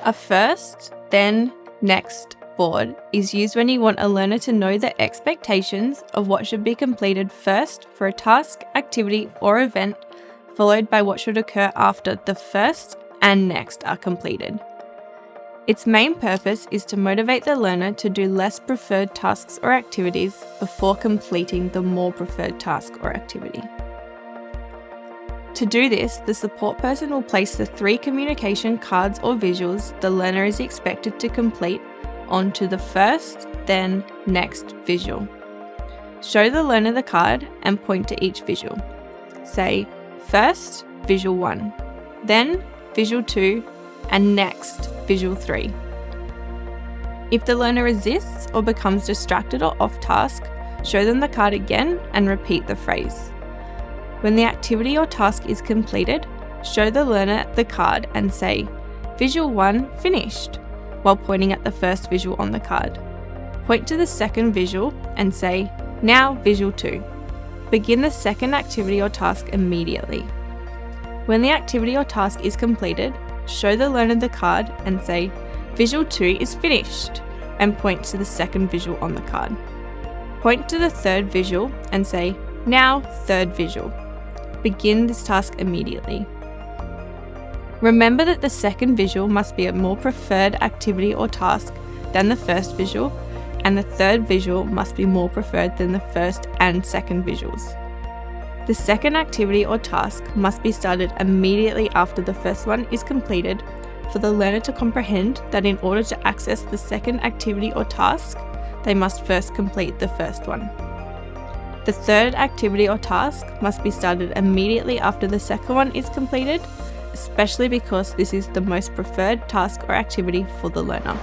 A first, then, next board is used when you want a learner to know the expectations of what should be completed first for a task, activity, or event, followed by what should occur after the first and next are completed. Its main purpose is to motivate the learner to do less preferred tasks or activities before completing the more preferred task or activity. To do this, the support person will place the 3 communication cards or visuals the learner is expected to complete onto the first, then, next visual. Show the learner the card and point to each visual. Say, first, visual 1, then, visual 2, and next, visual 3. If the learner resists or becomes distracted or off task, show them the card again and repeat the phrase. When the activity or task is completed, show the learner the card and say, visual 1 finished, while pointing at the first visual on the card. Point to the second visual and say, now visual 2. Begin the second activity or task immediately. When the activity or task is completed, show the learner the card and say, visual 2 is finished, and point to the second visual on the card. Point to the third visual and say, now third visual. Begin this task immediately. Remember that the second visual must be a more preferred activity or task than the first visual, and the third visual must be more preferred than the first and second visuals. The second activity or task must be started immediately after the first one is completed for the learner to comprehend that in order to access the second activity or task, they must first complete the first one. The third activity or task must be started immediately after the second one is completed, especially because this is the most preferred task or activity for the learner.